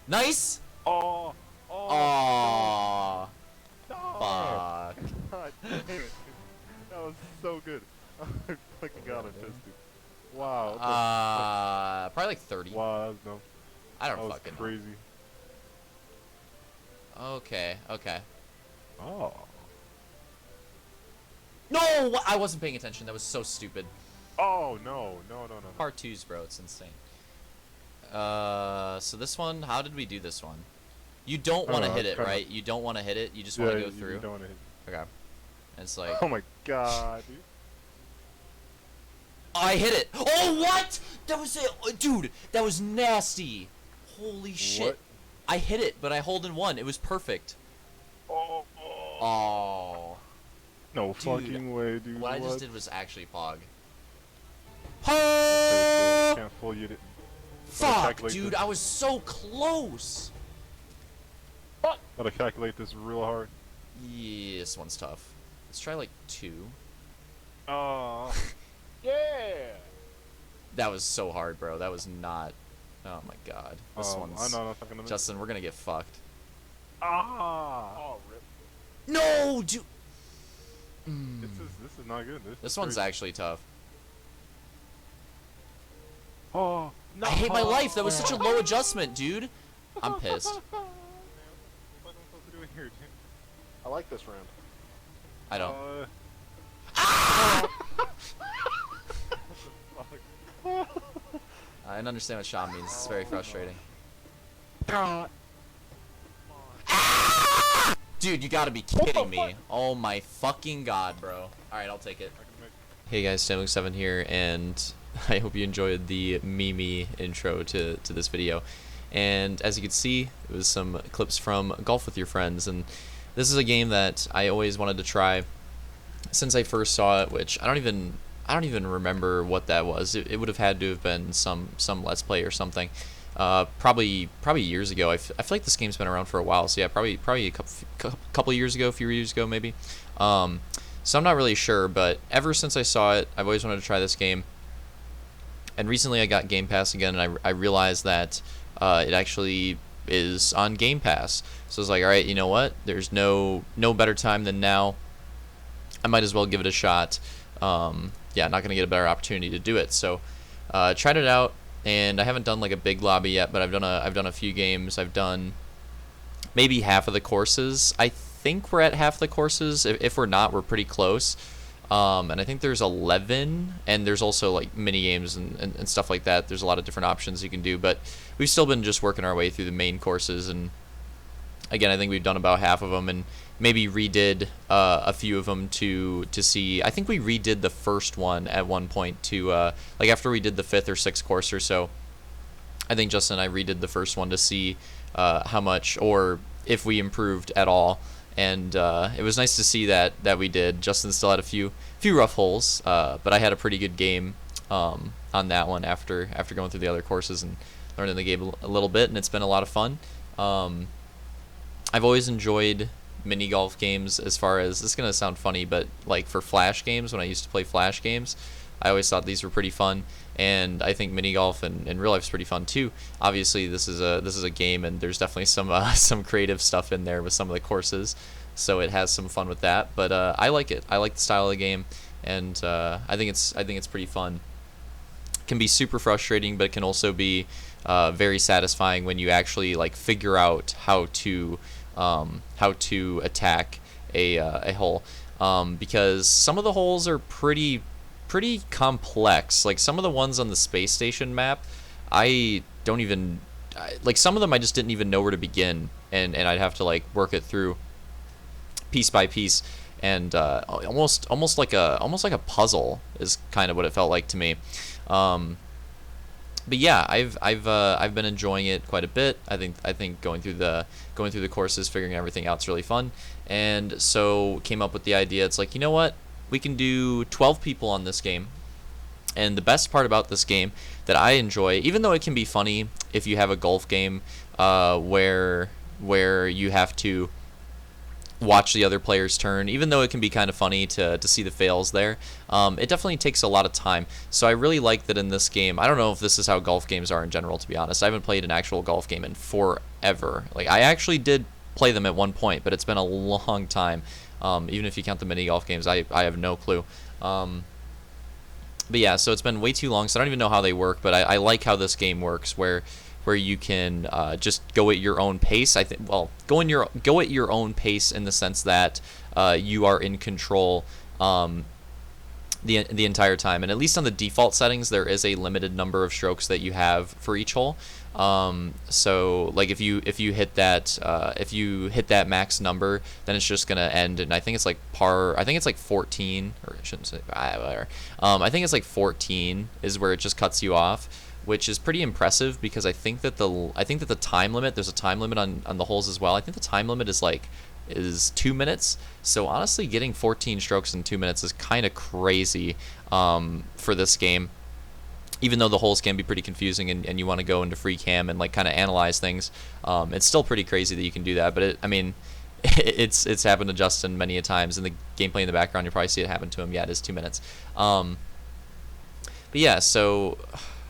Nice. Oh, oh, Aww. no, Fuck. God damn it. That was so good. I fucking got him, Chesty. Wow, what the fuck? Probably like 30. Wow, that was dumb. I That don't was fucking crazy. know. Okay, okay. Oh. No, I wasn't paying attention. That was so stupid. Oh, no, no, no, no, no. Part 2's, bro. It's insane. So this one, how did we do this one? You don't want to hit it, kinda- right? You don't want to hit it. You just Yeah, want to go you through. don't wanna hit. Okay. And it's like, Oh my god, dude. I hit it. Oh, what? That was it, dude. That was nasty. Holy shit. What? I hit it, but I hold in one. It was perfect. Oh. Oh. No fucking way, dude. What I just did was actually pog. Okay, so can't full you it. Fuck, calculate dude. this. I was so close. Gotta calculate this real hard. Yeah, this one's tough. Let's try like 2. Oh. Yeah. That was so hard, bro. That was not. Oh my god. This one's. I know, I'm not gonna miss. Justin, we're gonna get fucked. Ah. Oh, rip. No, dude. This is not good. This is one's crazy. actually tough. Oh. No. I hate my life. That was such a low adjustment, dude. I'm pissed. What am I supposed to do here, dude? I like this round. I don't. I don't understand what Sean means. It's very frustrating. Dude, you gotta be kidding me. Oh my fucking god, bro. Alright, I'll take it. Hey guys, Stanley7 here, and I hope you enjoyed the Mimi intro to this video. And as you can see, it was some clips from Golf with Your Friends, and this is a game that I always wanted to try since I first saw it, which I don't even remember what that was. It would have had to have been some Let's Play or something. Probably years ago. I feel like this game's been around for a while, so yeah, probably a couple years ago, a few years ago maybe. So I'm not really sure, but ever since I saw it, I've always wanted to try this game. And recently I got Game Pass again, and I realized that it actually is on Game Pass. So I was like, all right, you know what? There's no better time than now. I might as well give it a shot. Yeah, not gonna get a better opportunity to do it. So tried it out, and I haven't done like a big lobby yet, but I've done a few games. I've done maybe half of the courses. I think we're at half the courses. If we're not, we're pretty close. And I think there's 11, and there's also like mini games and stuff like that. There's a lot of different options you can do, but we've still been just working our way through the main courses. And again, I think we've done about half of them, and maybe redid a few of them to see. I think we redid the first one at one point to like after we did the 5th or 6th course or so. I think Justin and I redid the first one to see how much or if we improved at all. And it was nice to see that we did. Justin still had a few rough holes, but I had a pretty good game on that one after going through the other courses and learning the game a little bit, and it's been a lot of fun. I've always enjoyed mini golf games. As far as, this is gonna sound funny, but like for Flash games, when I used to play Flash games, I always thought these were pretty fun, and I think mini golf in real life is pretty fun too. Obviously, this is a game, and there's definitely some creative stuff in there with some of the courses, so it has some fun with that. But I like it. I like the style of the game, and I think it's pretty fun. It can be super frustrating, but it can also be very satisfying when you actually like figure out how to attack a hole, because some of the holes are pretty complex. Like some of the ones on the space station map, I don't even like some of them. I just didn't even know where to begin, and I'd have to like work it through piece by piece, and almost like a puzzle is kind of what it felt like to me. But yeah, I've been enjoying it quite a bit. I think going through the courses, figuring everything out's really fun, and so came up with the idea. It's like, you know what, we can do 12 people on this game. And the best part about this game that I enjoy, even though it can be funny if you have a golf game where you have to watch the other player's turn, even though it can be kind of funny to see the fails there. It definitely takes a lot of time. So I really like that in this game. I don't know if this is how golf games are in general, to be honest. I haven't played an actual golf game in forever. Like, I actually did play them at one point, but it's been a long time. Even if you count the mini golf games, I have no clue. But yeah, so it's been way too long, so I don't even know how they work, but I like how this game works, where you can just go at your own pace. I think, well, go at your own pace in the sense that you are in control the entire time. And at least on the default settings, there is a limited number of strokes that you have for each hole. So like if you hit that max number, then it's just gonna end, and I think it's like par. I think it's like 14, or I shouldn't say whatever. I think it's like 14 is where it just cuts you off, which is pretty impressive because I think that the time limit, there's a time limit on the holes as well. I think the time limit is 2 minutes. So honestly, getting 14 strokes in 2 minutes is kind of crazy for this game. Even though the holes can be pretty confusing and you want to go into free cam and like kind of analyze things, it's still pretty crazy that you can do that. But it's happened to Justin many a times. In the gameplay in the background, you probably see it happen to him. Yeah, it is 2 minutes. But yeah, so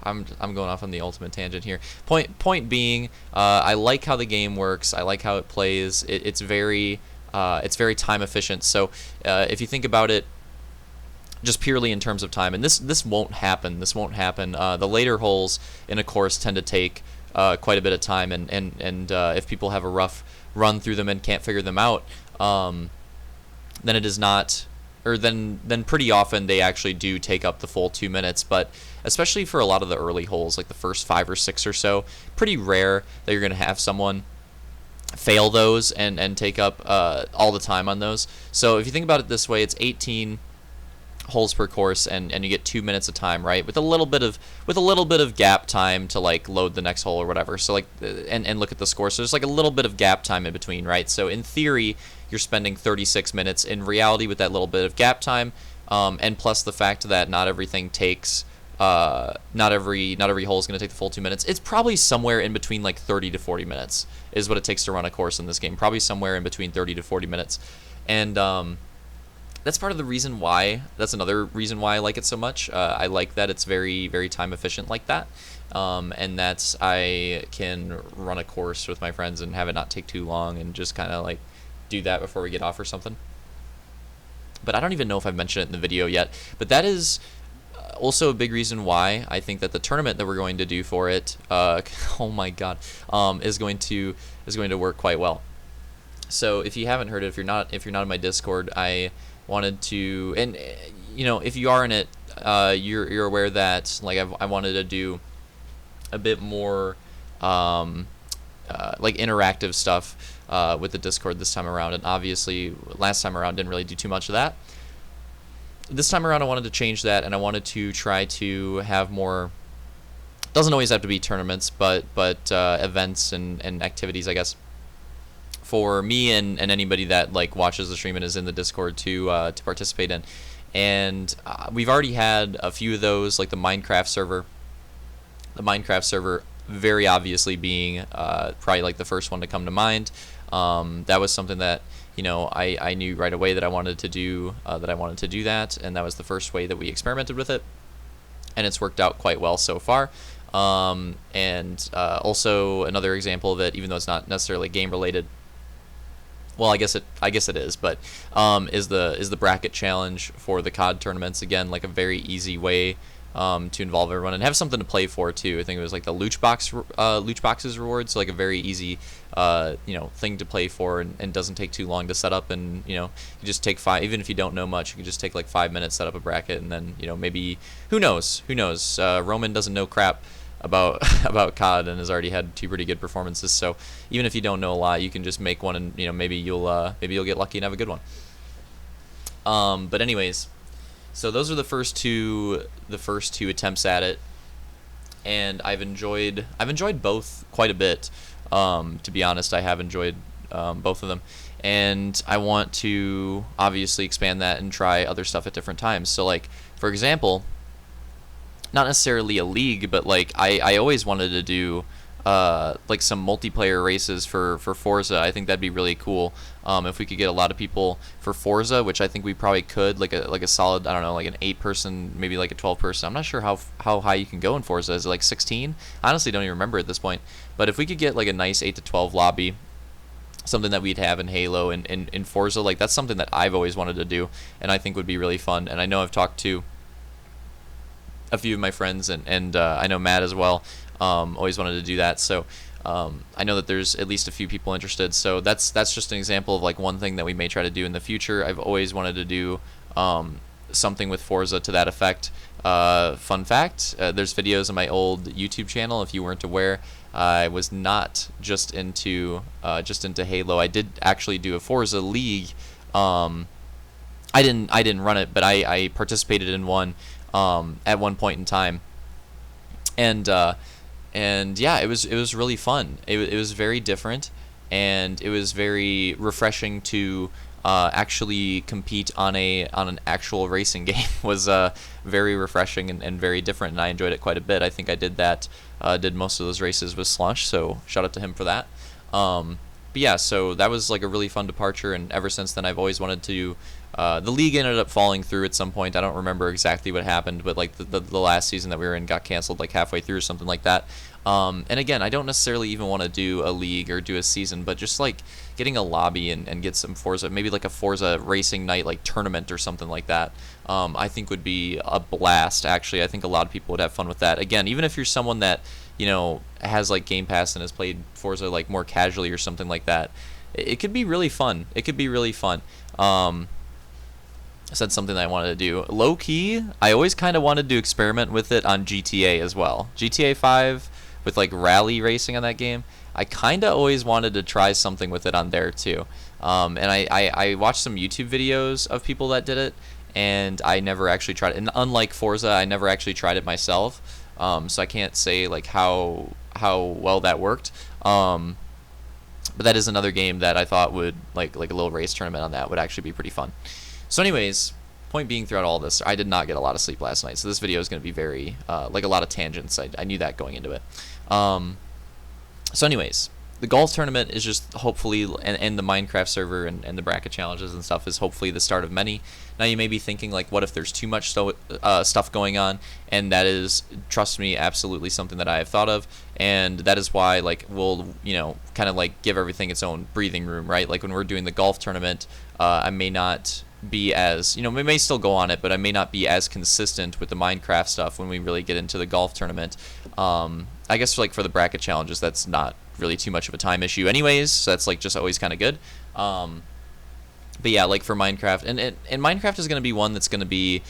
I'm going off on the ultimate tangent here. Point being, I like how the game works. I like how it plays. It's very time efficient. So if you think about it, just purely in terms of time, and this won't happen. The later holes in a course tend to take quite a bit of time, and if people have a rough run through them and can't figure them out, then it is not, or then pretty often they actually do take up the full 2 minutes. But especially for a lot of the early holes, like the first 5 or 6 or so, pretty rare that you're gonna have someone fail those and take up all the time on those. So if you think about it this way, it's 18 holes per course, and you get 2 minutes of time, right, with a little bit of gap time to like load the next hole or whatever. So like and look at the score. So there's like a little bit of gap time in between, right? So in theory, you're spending 36 minutes. In reality, with that little bit of gap time, and plus the fact that not everything takes not every hole is going to take the full 2 minutes. It's probably somewhere in between like 30 to 40 minutes is what it takes to run a course in this game. Probably somewhere in between 30 to 40 minutes. And that's part of the reason why. That's another reason why I like it so much. I like that it's very, very time efficient like that, and that I can run a course with my friends and have it not take too long, and just kind of like do that before we get off or something. But I don't even know if I've mentioned it in the video yet. But that is also a big reason why I think that the tournament that we're going to do for it, oh my god, is going to work quite well. So if you haven't heard it, if you're not in my Discord, I wanted to, and you know, if you are in it, you're aware that like I wanted to do a bit more like interactive stuff with the Discord this time around, and obviously last time around didn't really do too much of that. This time around I wanted to change that, and I wanted to try to have more, doesn't always have to be tournaments, but events and activities, I guess, for me and anybody that like watches the stream and is in the Discord to participate in. And we've already had a few of those, like the Minecraft server. The Minecraft server very obviously being probably like the first one to come to mind. That was something that, you know, I knew right away that I wanted to do that, and that was the first way that we experimented with it, and it's worked out quite well so far. And also another example of it, even though it's not necessarily game related, well, I guess it is, but is the bracket challenge for the COD tournaments. Again, like a very easy way to involve everyone and have something to play for too. I think it was like the loot boxes rewards, so like a very easy you know, thing to play for, and doesn't take too long to set up. And you know, you just take 5, even if you don't know much, you can just take like 5 minutes, set up a bracket, and then, you know, maybe who knows, Roman doesn't know crap about COD and has already had 2 pretty good performances. So even if you don't know a lot, you can just make one, and you know, maybe you'll get lucky and have a good one. But anyways, so those are the first two attempts at it, and I've enjoyed both quite a bit. To be honest, I have enjoyed both of them, and I want to obviously expand that and try other stuff at different times. So like, for example, not necessarily a league, but like I always wanted to do like some multiplayer races for Forza. I think that'd be really cool. If we could get a lot of people for Forza, which I think we probably could, like a solid, I don't know, like an 8-person, maybe like a 12-person. I'm not sure how high you can go in Forza. Is it like 16? I honestly don't even remember at this point. But if we could get like a nice 8 to 12 lobby, something that we'd have in Halo and in Forza, like that's something that I've always wanted to do, and I think would be really fun. And I know I've talked to a few of my friends, and I know Matt as well. Always wanted to do that, so I know that there's at least a few people interested. So that's just an example of like one thing that we may try to do in the future. I've always wanted to do something with Forza to that effect. Fun fact: there's videos on my old YouTube channel. If you weren't aware, I was not just into Halo. I did actually do a Forza League. I didn't run it, but I participated in one at one point in time, and yeah, it was really fun. It was very different, and it was very refreshing to actually compete on an actual racing game. Was very refreshing and very different, and I enjoyed it quite a bit. I think I did most of those races with Slush, so shout out to him for that. But yeah, so that was like a really fun departure, and ever since then I've always wanted to. The league ended up falling through at some point. I don't remember exactly what happened, but like the last season that we were in got canceled like halfway through or something like that. And again, I don't necessarily even want to do a league or do a season, but just like getting a lobby and get some Forza, maybe like a Forza racing night like tournament or something like that. I think would be a blast. Actually, I think a lot of people would have fun with that. Again, even if you're someone that has like Game Pass and has played Forza like more casually or something like that, it could be really fun. It could be really fun. I said something that I wanted to do. Low key, I always kind of wanted to experiment with it on GTA as well. GTA 5 with like rally racing on that game. I kind of always wanted to try something with it on there too. And I watched some YouTube videos of people that did it, and I never actually tried it. And unlike Forza, I never actually tried it myself. So I can't say like how well that worked. But that is another game that I thought would like a little race tournament on that would actually be pretty fun. So anyways, point being, throughout all this, I did not get a lot of sleep last night, so this video is going to be very, like a lot of tangents. I knew that going into it. So anyways, the golf tournament is just hopefully, and the Minecraft server and the bracket challenges and stuff is hopefully the start of many. Now you may be thinking, like, what if there's too much stuff going on? And that is, trust me, absolutely something that I have thought of, and that is why, like, we'll, kind of like give everything its own breathing room, right? Like when we're doing the golf tournament, I may not be as, we may still go on it, but I may not be as consistent with the Minecraft stuff when we really get into the golf tournament. I guess like for the bracket challenges, that's not really too much of a time issue anyways, so that's like just always kind of good. But yeah, like for Minecraft, and Minecraft is going to be one that's going to be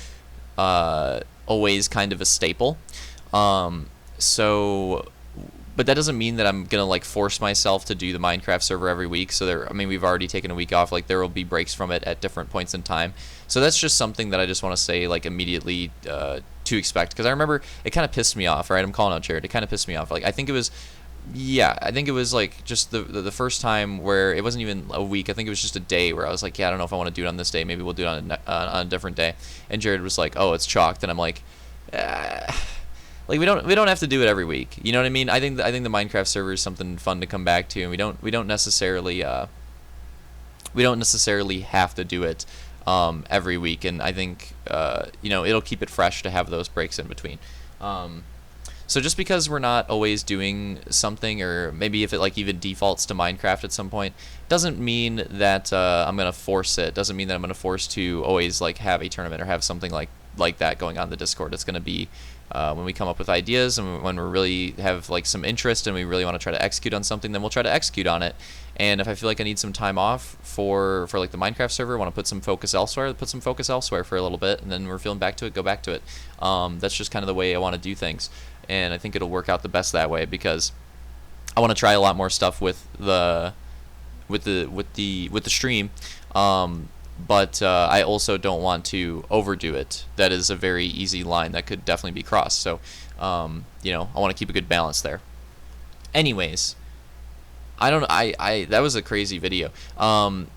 always kind of a staple. But that doesn't mean that I'm gonna like force myself to do the Minecraft server every week. So we've already taken a week off. Like there will be breaks from it at different points in time. So that's just something that I just want to say like immediately to expect, because I remember it kind of pissed me off. Right, I'm calling out Jared. It kind of pissed me off. Like I think it was like just the first time where it wasn't even a week. I think it was just a day where I was like, yeah, I don't know if I want to do it on this day. Maybe we'll do it on a different day. And Jared was like, oh, it's chalked, and I'm like. Like we don't have to do it every week. You know what I mean? I think the Minecraft server is something fun to come back to, and we don't necessarily have to do it every week. And I think it'll keep it fresh to have those breaks in between. So just because we're not always doing something, or maybe if it like even defaults to Minecraft at some point, doesn't mean that I'm gonna force it. Doesn't mean that I'm gonna force to always like have a tournament or have something like that going on in the Discord. It's gonna be when we come up with ideas and when we really have like some interest and we really want to try to execute on something, then we'll try to execute on it. And if I feel like I need some time off for like the Minecraft server, want to put some focus elsewhere, put some focus elsewhere for a little bit, and then we're feeling back to it, go back to it. That's just kind of the way I want to do things, and I think it'll work out the best that way, because I want to try a lot more stuff with the stream. But I also don't want to overdo it. That is a very easy line that could definitely be crossed. So, I want to keep a good balance there. Anyways, that was a crazy video. At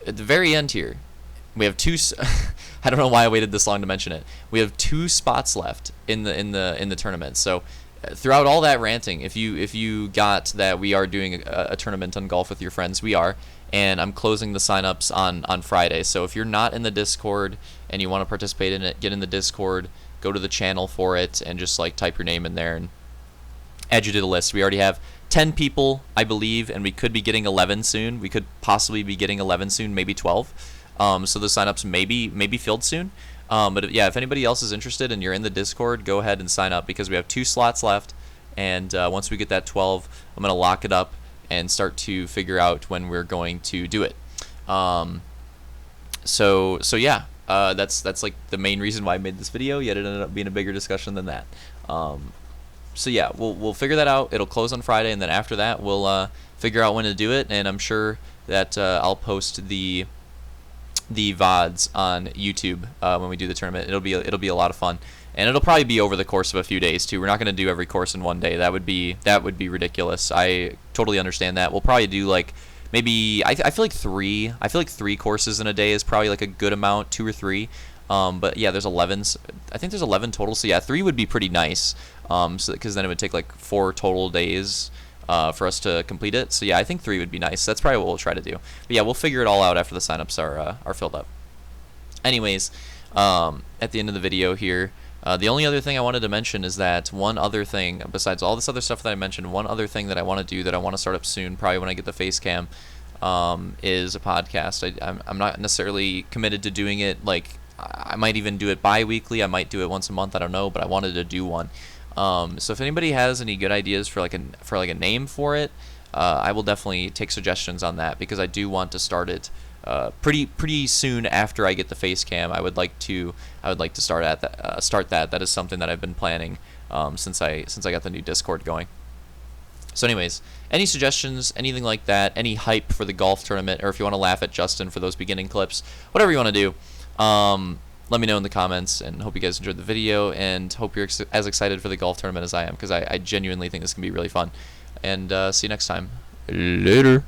the very end here, we have two. I don't know why I waited this long to mention it. We have 2 spots left in the tournament. So throughout all that ranting, if you got that we are doing a tournament on golf with your friends, we are, and I'm closing the signups on Friday. So if you're not in the Discord and you want to participate in it, get in the Discord, go to the channel for it, and just like type your name in there and add you to the list. We already have 10 people, I believe, and we could be getting 11 soon. We could possibly be getting 11 soon, maybe 12. So the signups may be filled soon. But yeah, if anybody else is interested and you're in the Discord, go ahead and sign up because we have 2 slots left. And once we get that 12, I'm going to lock it up and start to figure out when we're going to do it. So yeah, that's like the main reason why I made this video, yet it ended up being a bigger discussion than that. So yeah, we'll figure that out. It'll close on Friday, and then after that, we'll figure out when to do it. And I'm sure that I'll post the VODs on YouTube when we do the tournament. It'll be a lot of fun, and it'll probably be over the course of a few days too. We're not going to do every course in one day. That would be ridiculous. I totally understand that. We'll probably do like maybe I feel like 3. I feel like 3 courses in a day is probably like a good amount, 2 or 3. But yeah, there's 11s. I think there's 11 total. So yeah, 3 would be pretty nice. So because then it would take like 4 total days for us to complete it. So yeah, I think 3 would be nice. That's probably what we'll try to do. But yeah, we'll figure it all out after the signups are filled up. Anyways, at the end of the video here, the only other thing I wanted to mention is that one other thing, besides all this other stuff that I mentioned, one other thing that I want to do that I want to start up soon, probably when I get the face cam, is a podcast. I'm not necessarily committed to doing it. Like, I might even do it bi-weekly. I might do it once a month. I don't know, but I wanted to do one. So if anybody has any good ideas for like a name for it, I will definitely take suggestions on that because I do want to start it pretty soon after I get the face cam. I would like to start that. That is something that I've been planning since I got the new Discord going. So anyways, any suggestions, anything like that, any hype for the golf tournament, or if you want to laugh at Justin for those beginning clips, whatever you want to do, let me know in the comments, and hope you guys enjoyed the video, and hope you're as excited for the golf tournament as I am, because I genuinely think this can be really fun. And see you next time. Later.